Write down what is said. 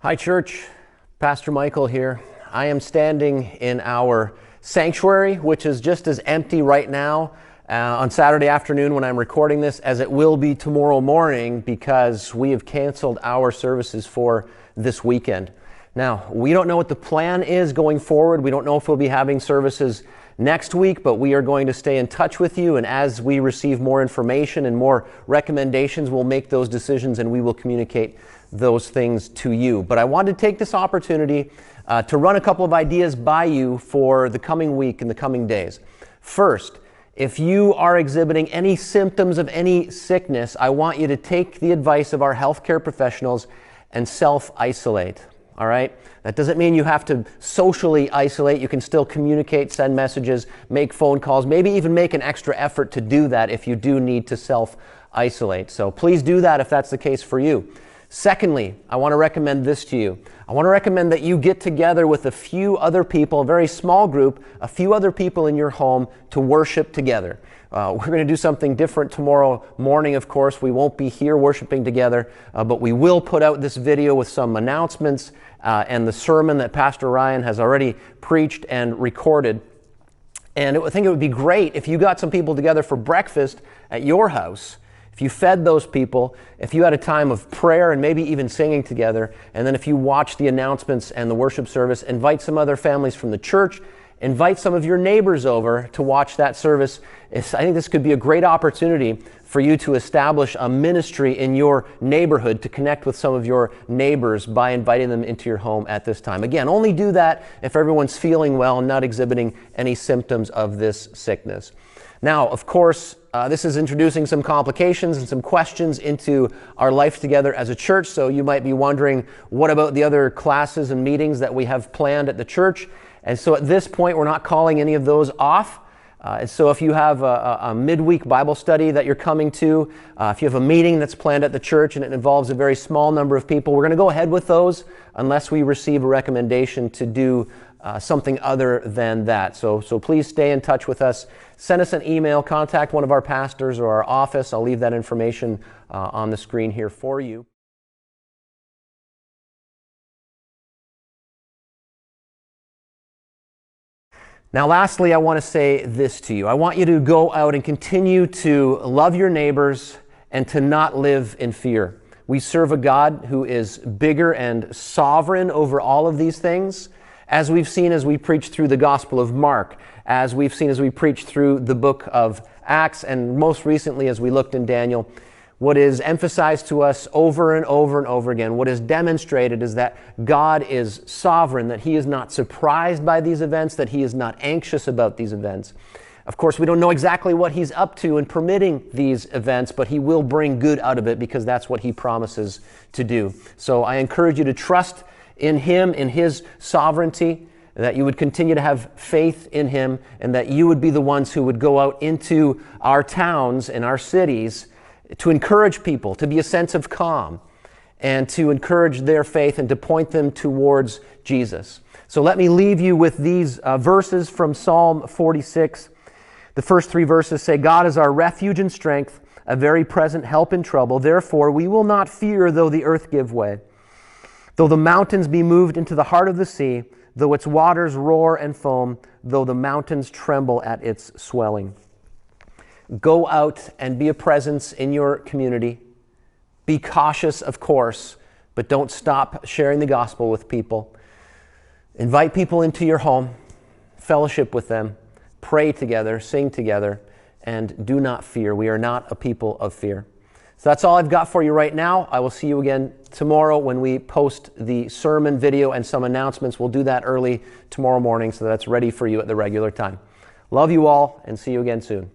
Hi church, Pastor Michael here. I am standing in our sanctuary, which is just as empty right now on Saturday afternoon when I'm recording this as it will be tomorrow morning because we have canceled our services for this weekend. Now, we don't know what the plan is going forward. We don't know if we'll be having services next week, but we are going to stay in touch with you, and as we receive more information and more recommendations, we'll make those decisions and we will communicate those things to you. But I wanted to take this opportunity to run a couple of ideas by you for the coming week and the coming days. First, if you are exhibiting any symptoms of any sickness, I want you to take the advice of our healthcare professionals and self-isolate. All right? That doesn't mean you have to socially isolate. You can still communicate, send messages, make phone calls, maybe even make an extra effort to do that if you do need to self-isolate. So please do that if that's the case for you. Secondly, I want to recommend this to you. I want to recommend that you get together with a few other people, a very small group, a few other people in your home to worship together. We're going to do something different tomorrow morning, of course. We won't be here worshiping together, but we will put out this video with some announcements and the sermon that Pastor Ryan has already preached and recorded. And I think it would be great if you got some people together for breakfast at your house. If you fed those people, if you had a time of prayer and maybe even singing together, and then if you watch the announcements and the worship service, invite some other families from the church, invite some of your neighbors over to watch that service. I think this could be a great opportunity for you to establish a ministry in your neighborhood to connect with some of your neighbors by inviting them into your home at this time. Again, only do that if everyone's feeling well and not exhibiting any symptoms of this sickness. Now, of course, this is introducing some complications and some questions into our life together as a church. So you might be wondering, what about the other classes and meetings that we have planned at the church? And so at this point, we're not calling any of those off. And so if you have a midweek Bible study that you're coming to, if you have a meeting that's planned at the church and it involves a very small number of people, we're going to go ahead with those unless we receive a recommendation to do something other than that. So please stay in touch with us. Send us an email, contact one of our pastors or our office. I'll leave that information on the screen here for you. Now, lastly, I want to say this to you. I want you to go out and continue to love your neighbors and to not live in fear. We serve a God who is bigger and sovereign over all of these things, as we've seen as we preach through the Gospel of Mark, as we've seen as we preach through the book of Acts, and most recently as we looked in Daniel. What is emphasized to us over and over and over again, what is demonstrated is that God is sovereign, that He is not surprised by these events, that He is not anxious about these events. Of course, we don't know exactly what He's up to in permitting these events, but He will bring good out of it because that's what He promises to do. So I encourage you to trust in Him, in His sovereignty, that you would continue to have faith in Him, and that you would be the ones who would go out into our towns and our cities to encourage people, to be a sense of calm, and to encourage their faith and to point them towards Jesus. So let me leave you with these verses from Psalm 46. The first three verses say, God is our refuge and strength, a very present help in trouble. Therefore, we will not fear though the earth give way, though the mountains be moved into the heart of the sea, though its waters roar and foam, though the mountains tremble at its swelling. Go out and be a presence in your community. Be cautious, of course, but don't stop sharing the gospel with people. Invite people into your home, fellowship with them, pray together, sing together, and do not fear. We are not a people of fear. So that's all I've got for you right now. I will see you again tomorrow when we post the sermon video and some announcements. We'll do that early tomorrow morning so that's ready for you at the regular time. Love you all and see you again soon.